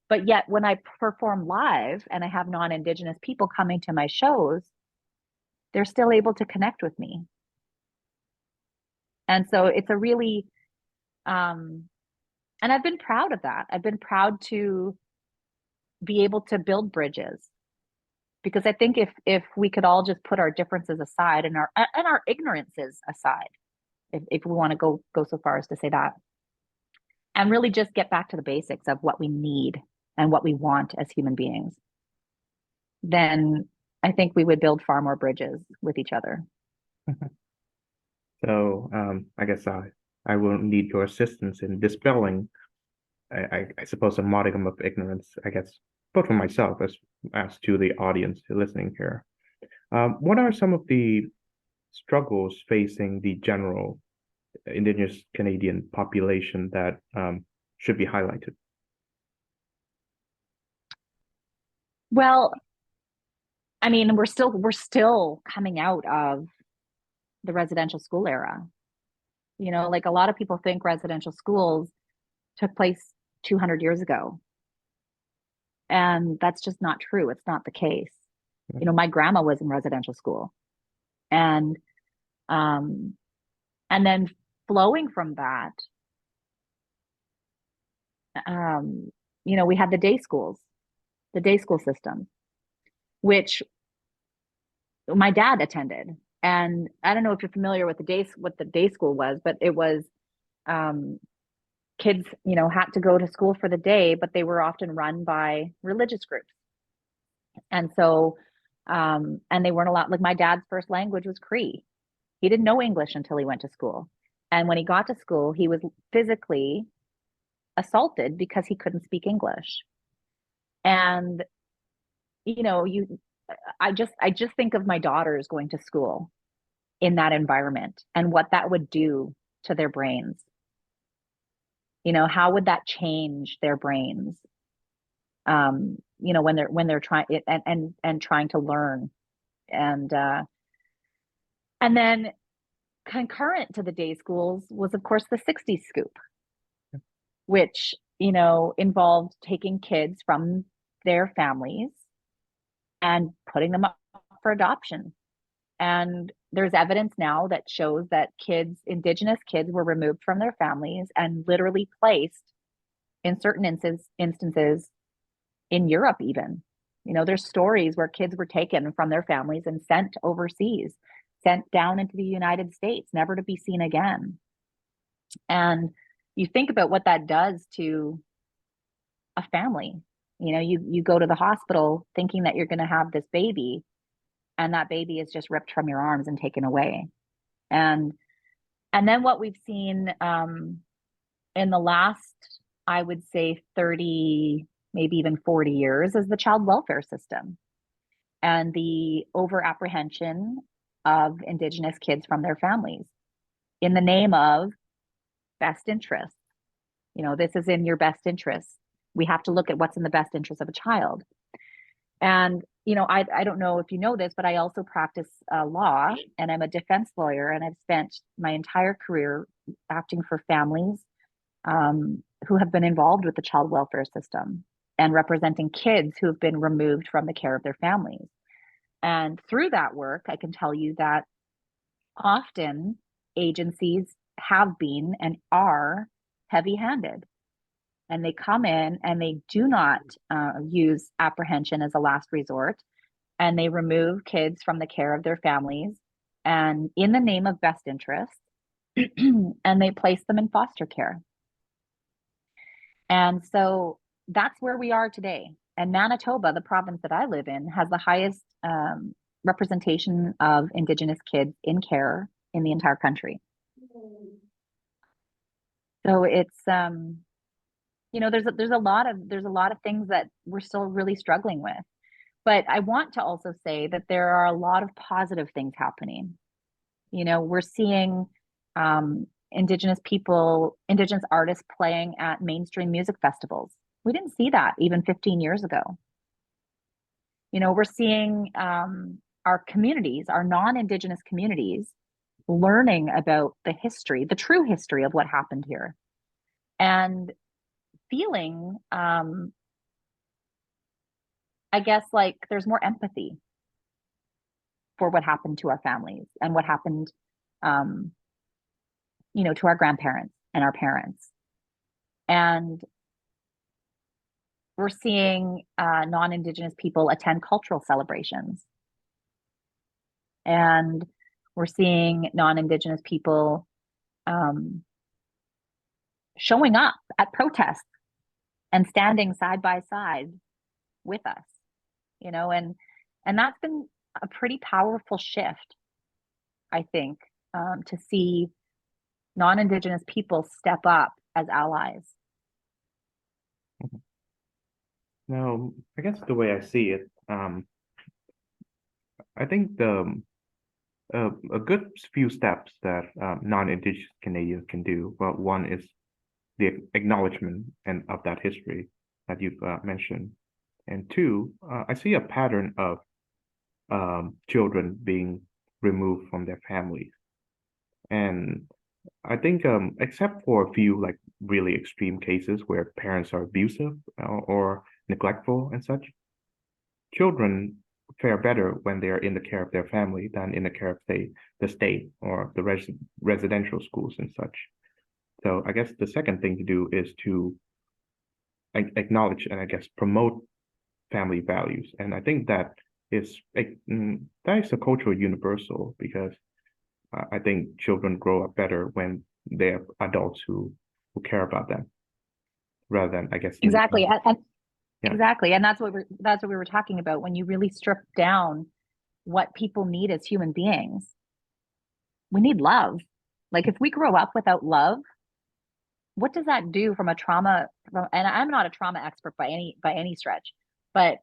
But yet when I perform live and I have non-Indigenous people coming to my shows, they're still able to connect with me. And so it's a really, and I've been proud of that. I've been proud to be able to build bridges because I think if we could all just put our differences aside and our ignorances aside, if we want to go so far as to say that, and really just get back to the basics of what we need and what we want as human beings, then I think we would build far more bridges with each other. So I guess I will need your assistance in dispelling I suppose a modicum of ignorance, I guess, both for myself as to the audience listening here. What are some of the struggles facing the general Indigenous Canadian population that should be highlighted? Well, I mean, we're still coming out of the residential school era. Like a lot of people think residential schools took place 200 years ago. And that's just not true. It's not the case. My grandma was in residential school. And um, and then flowing from that, um, we had the day school system, which my dad attended. And I don't know if you're familiar with what the day school was, but it was um, kids, had to go to school for the day, but they were often run by religious groups. And so, and they weren't allowed, like my dad's first language was Cree. He didn't know English until he went to school. And when he got to school, he was physically assaulted because he couldn't speak English. And, you know, you, I just think of my daughters going to school in that environment and what that would do to their brains. How would that change their brains? When they're trying and trying to learn. And then concurrent to the day schools was of course the 60s scoop, which, involved taking kids from their families and putting them up for adoption. And there's evidence now that shows that Indigenous kids were removed from their families and literally placed in certain instances in Europe even. There's stories where kids were taken from their families and sent overseas, sent down into the United States, never to be seen again. And you think about what that does to a family. You go to the hospital thinking that you're going to have this baby, and that baby is just ripped from your arms and taken away. And then what we've seen in the last, I would say 30, maybe even 40 years is the child welfare system and the over apprehension of Indigenous kids from their families in the name of best interest. This is in your best interest. We have to look at what's in the best interest of a child. And, I don't know if you know this, but I also practice law and I'm a defense lawyer. And I've spent my entire career acting for families who have been involved with the child welfare system and representing kids who have been removed from the care of their families. And through that work, I can tell you that often agencies have been and are heavy-handed. And they come in and they do not use apprehension as a last resort. And they remove kids from the care of their families and in the name of best interest, and they place them in foster care. And so that's where we are today. And Manitoba, the province that I live in, has the highest representation of Indigenous kids in care in the entire country. So it's there's a lot of things that we're still really struggling with. But I want to also say that there are a lot of positive things happening. We're seeing Indigenous artists playing at mainstream music festivals. We didn't see that even 15 years ago. We're seeing our communities, our non-Indigenous communities, learning about the true history of what happened here. And feeling, I guess, like there's more empathy for what happened to our families and what happened, to our grandparents and our parents. And we're seeing non-Indigenous people attend cultural celebrations. And we're seeing non-Indigenous people showing up at protests and standing side by side with us, and that's been a pretty powerful shift, I think, to see non-Indigenous people step up as allies. Now, I guess the way I see it, I think a good few steps that non-Indigenous Canadians can do. Well, one is the acknowledgement and of that history that you've mentioned, and two, I see a pattern of children being removed from their families, and I think except for a few like really extreme cases where parents are abusive or neglectful and such, children fare better when they are in the care of their family than in the care of, say, the state or the residential schools and such. So I guess the second thing to do is to acknowledge and I guess promote family values. And I think that is that is a cultural universal because I think children grow up better when they have adults who care about them rather than I guess Exactly. yeah. Exactly. And that's what we were talking about. When you really strip down what people need as human beings, we need love. Like if we grow up without love, what does that do from a trauma and I'm not a trauma expert by any stretch, but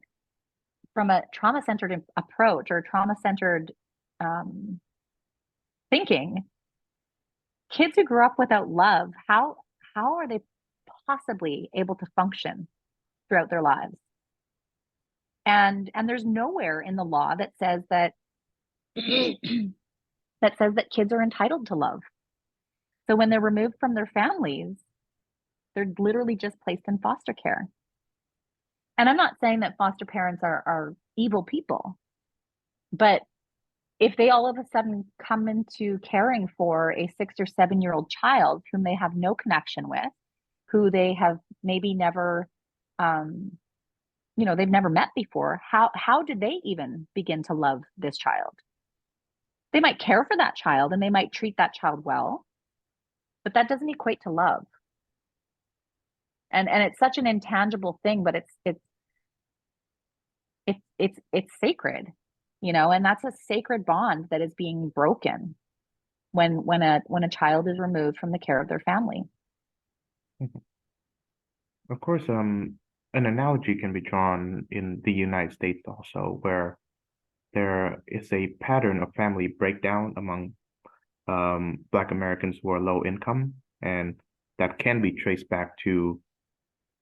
from a trauma centered approach or trauma centered um, thinking, kids who grew up without love, how are they possibly able to function throughout their lives? And there's nowhere in the law that says that that says that kids are entitled to love. So when they're removed from their families, they're literally just placed in foster care. And I'm not saying that foster parents are evil people, but if they all of a sudden come into caring for a 6 or 7 year old child whom they have no connection with, who they have maybe never, um, they've never met before, how did they even begin to love this child? They might care for that child and they might treat that child well, but that doesn't equate to love. And it's such an intangible thing, but it's sacred, and that's a sacred bond that is being broken when a child is removed from the care of their family. Of course, an analogy can be drawn in the United States also, where there is a pattern of family breakdown among Black Americans who are low income, and that can be traced back to,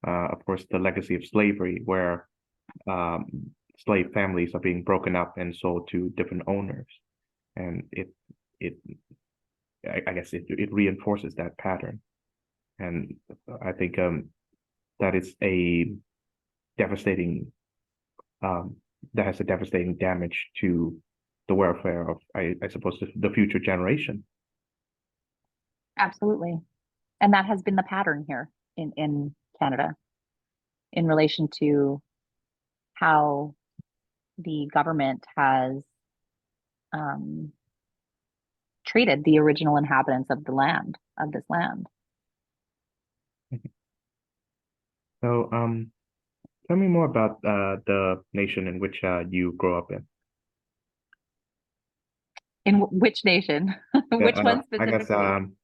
of course, the legacy of slavery, where um, slave families are being broken up and sold to different owners, and it I guess it reinforces that pattern, and I think that is a devastating um, that has a devastating damage to the welfare of I suppose the future generation. Absolutely. And that has been the pattern here in Canada in relation to how the government has um, treated the original inhabitants of this land. So tell me more about the nation in which you grew up in. In which nation? Yeah, Which one I guess specifically?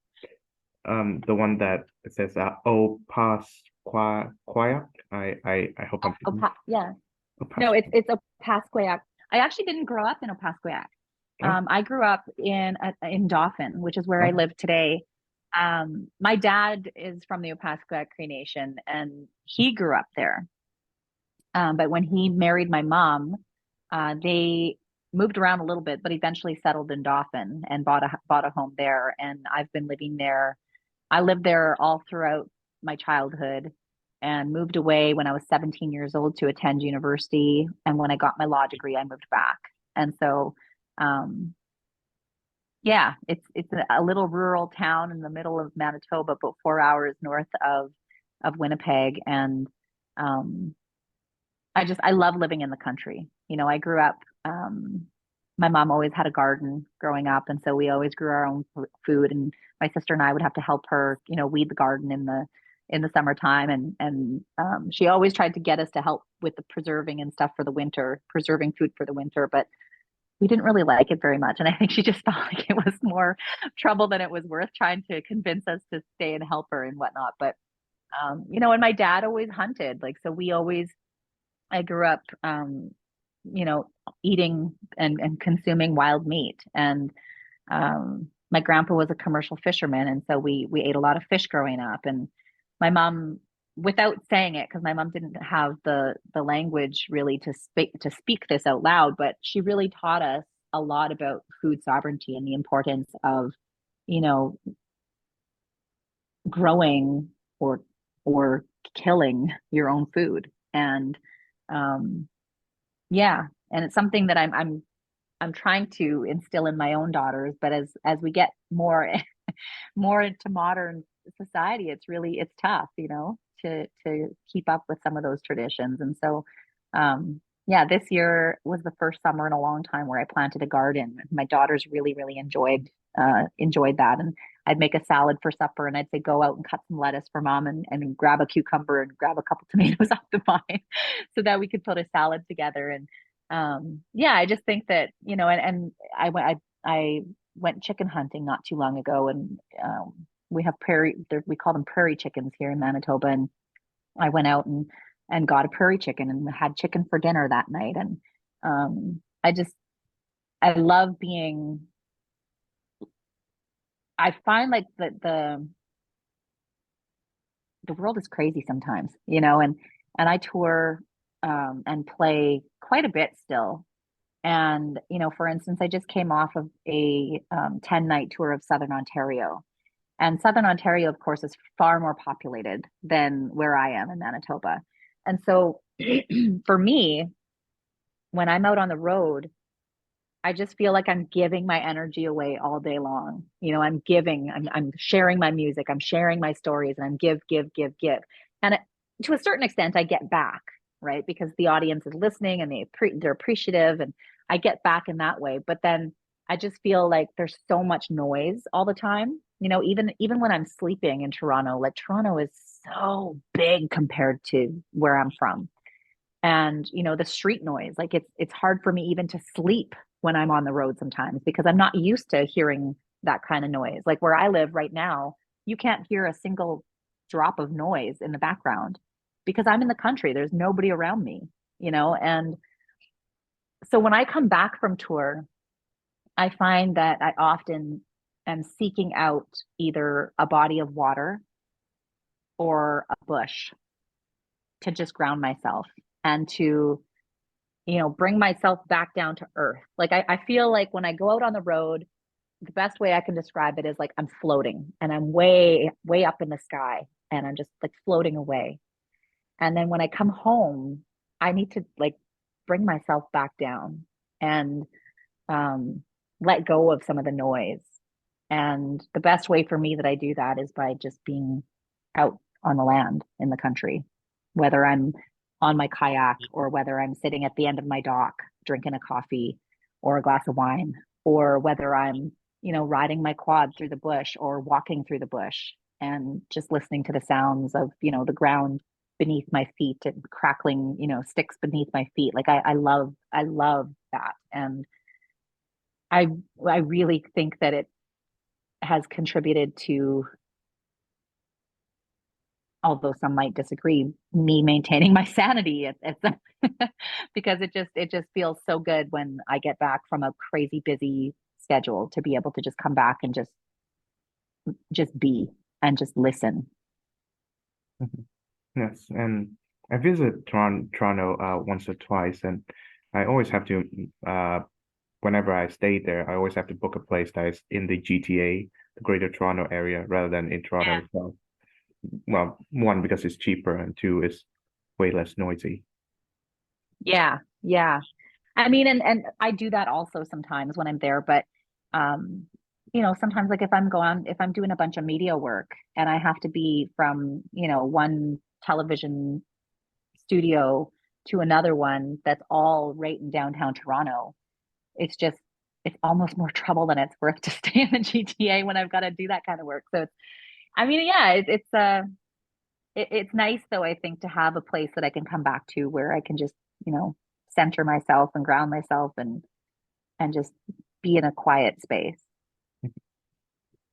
the one that it says O Pas Quayak. I hope I'm Yeah. Opas. No, it's Opaskwayak. I actually didn't grow up in Opaskwayak. Oh, I grew up in Dauphin, which is where I oh, live today. My dad is from the Opaskwayak Cree Nation, and he grew up there. But when he married my mom, they moved around a little bit, but eventually settled in Dauphin and bought a home there. And I've been living there. I lived there all throughout my childhood and moved away when I was 17 years old to attend university. And when I got my law degree, I moved back. And so, um, yeah, it's a little rural town in the middle of Manitoba, about 4 hours north of Winnipeg. And um, I love living in the country. I grew up, my mom always had a garden growing up. And so we always grew our own food. And my sister and I would have to help her, weed the garden in the summertime. And she always tried to get us to help with the preserving and stuff for the winter, preserving food for the winter. But we didn't really like it very much. And I think she just felt like it was more trouble than it was worth trying to convince us to stay and help her and whatnot. But And my dad always hunted. Like, so I grew up, you know, eating and consuming wild meat. And my grandpa was a commercial fisherman, and so we ate a lot of fish growing up. And my mom, without saying it, because my mom didn't have the language really to speak this out loud, but she really taught us a lot about food sovereignty and the importance of, you know, growing or killing your own food. And um, yeah, and it's something that I'm trying to instill in my own daughters. But as we get more into modern society, it's tough, to keep up with some of those traditions. And so, yeah, this year was the first summer in a long time where I planted a garden. My daughters really, really enjoyed that. And I'd make a salad for supper, and I'd say, go out and cut some lettuce for mom, and grab a cucumber and grab a couple tomatoes off the vine so that we could put a salad together. And yeah, I just think that, and I went chicken hunting not too long ago, and we have we call them prairie chickens here in Manitoba. And I went out and got a prairie chicken and had chicken for dinner that night. And I love being, I find like the world is crazy sometimes, and I tour and play quite a bit still. And, for instance, I just came off of a 10-night tour of Southern Ontario. And Southern Ontario, of course, is far more populated than where I am in Manitoba. And so for me, when I'm out on the road, I just feel like I'm giving my energy away all day long. I'm sharing my music, I'm sharing my stories, and I'm give, give, give, give. And to a certain extent, I get back, right? Because the audience is listening and they're appreciative, and I get back in that way. But then I just feel like there's so much noise all the time. Even when I'm sleeping in Toronto, like Toronto is so big compared to where I'm from. And the street noise, like it's hard for me even to sleep when I'm on the road sometimes, because I'm not used to hearing that kind of noise. Like where I live right now, you can't hear a single drop of noise in the background because I'm in the country. There's nobody around me. And so when I come back from tour, I find that I often am seeking out either a body of water or a bush to just ground myself and to bring myself back down to earth. Like I feel like when I go out on the road, the best way I can describe it is like I'm floating and I'm way, way up in the sky, and I'm just like floating away. And then when I come home, I need to like bring myself back down and um, let go of some of the noise. And the best way for me that I do that is by just being out on the land in the country, whether I'm on my kayak or whether I'm sitting at the end of my dock drinking a coffee or a glass of wine, or whether I'm, riding my quad through the bush or walking through the bush and just listening to the sounds of, the ground beneath my feet and crackling, sticks beneath my feet. Like I love that. And I I really think that it has contributed to, although some might disagree, me maintaining my sanity at some because it just feels so good when I get back from a crazy busy schedule to be able to just come back and just be and just listen. Mhm. Yes, and I visit Toronto once or twice, and I always have to whenever I stay there, I always have to book a place that is in the GTA, the Greater Toronto area, rather than in Toronto Yeah. itself. Well, one, because it's cheaper, and two, it's way less noisy. Yeah, yeah. I mean, and I do that also sometimes when I'm there, but um, sometimes like if I'm doing a bunch of media work and I have to be from, one television studio to another one that's all right in downtown Toronto, it's just it's almost more trouble than it's worth to stay in the GTA when I've got to do that kind of work. So I mean, yeah, it's nice though, I think, to have a place that I can come back to where I can just, center myself and ground myself and just be in a quiet space.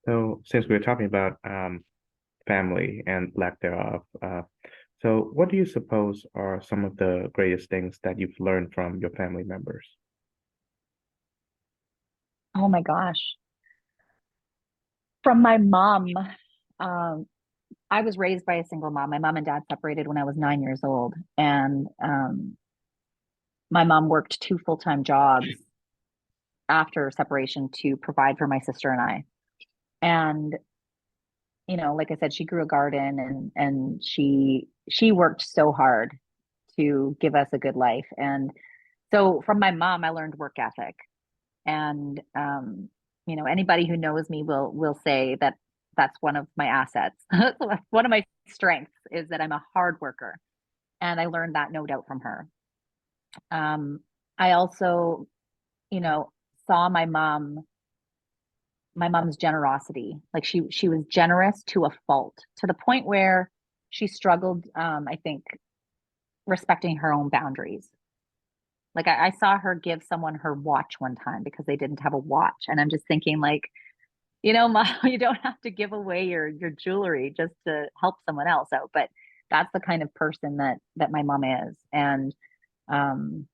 So, since we were talking about family and lack thereof. So what do you suppose are some of the greatest things that you've learned from your family members? Oh my gosh. From my mom, um, I was raised by a single mom. My mom and dad separated when I was 9 years old. And my mom worked two full-time jobs after separation to provide for my sister and I. And, like I said, she grew a garden and she worked so hard to give us a good life. And so from my mom, I learned work ethic. And anybody who knows me will say that that's one of my assets. One of my strengths is that I'm a hard worker, and I learned that no doubt from her. I also, you know, saw my mom's generosity. Like she was generous to a fault, to the point where she struggled, I think, respecting her own boundaries. Like I saw her give someone her watch one time because they didn't have a watch. And I'm just thinking, like, Mom, you don't have to give away your jewelry just to help someone else out. But that's the kind of person that my mom is. And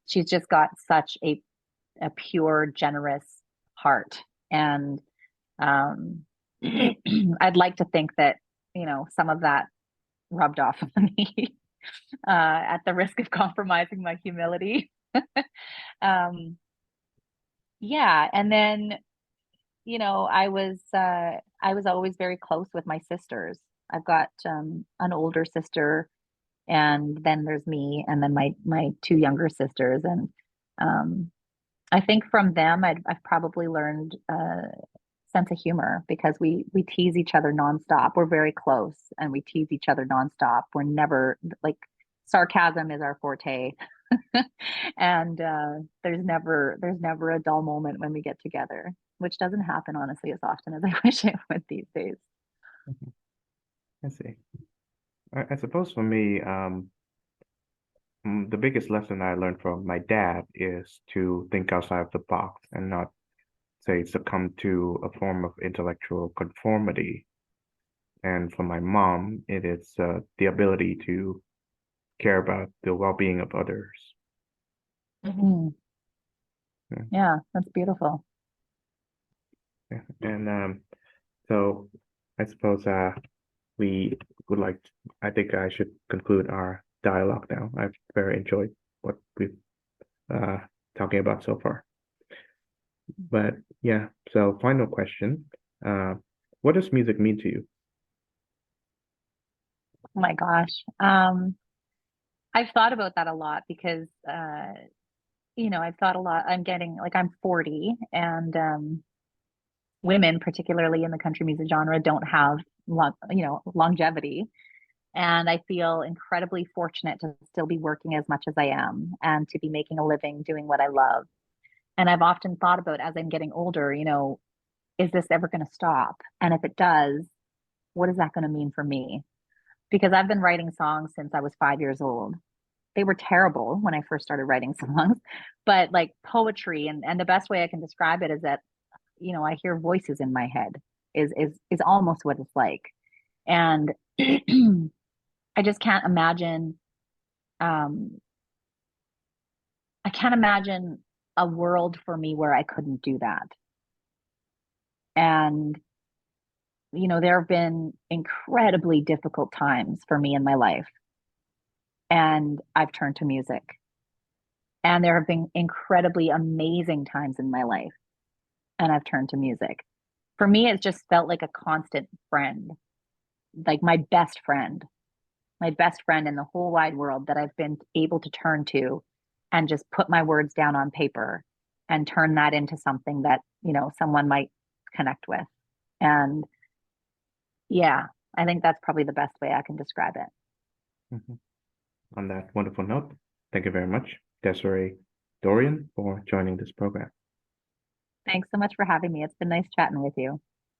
she's just got such a pure, generous heart. And I'd like to think that, some of that rubbed off on me at the risk of compromising my humility. Yeah. And then, I was always very close with my sisters. I've got an older sister, and then there's me, and then my two younger sisters. And I think from them I've probably learned sense of humor, because we tease each other nonstop. We're very close and we tease each other nonstop. We're never like, sarcasm is our forte. And there's never a dull moment when we get together, which doesn't happen honestly as often as I wish it would these days. Mhm. I see. I suppose for me, the biggest lesson I learned from my dad is to think outside of the box and not, say, succumb to a form of intellectual conformity. And for my mom, it is the ability to care about the well-being of others. Mhm. Yeah. Yeah, that's beautiful. Yeah. And so I suppose we would like, I think I should conclude our dialogue now. I've very enjoyed what we've uh, talking about so far. But yeah, so final question. Uh, what does music mean to you? Oh my gosh. I've thought about that a lot because I've thought a lot. I'm 40, and women, particularly in the country music genre, don't have longevity. And I feel incredibly fortunate to still be working as much as I am and to be making a living doing what I love. And I've often thought about, as I'm getting older, is this ever going to stop? And if it does, what is that going to mean for me? Because I've been writing songs since I was 5 years old. They were terrible when I first started writing songs, but like poetry, and the best way I can describe it is that, I hear voices in my head is almost what it's like. And I just can't imagine, um I can't imagine a world for me where I couldn't do that. And there have been incredibly difficult times for me in my life, and I've turned to music. And there have been incredibly amazing times in my life, and I've turned to music. For me, it just felt like a constant friend, like my best friend in the whole wide world that I've been able to turn to and just put my words down on paper and turn that into something that, someone might connect with. And yeah, I think that's probably the best way I can describe it. Mhm. On that wonderful note, thank you very much, Desiree Dorion, for joining this program. Thanks so much for having me. It's been nice chatting with you.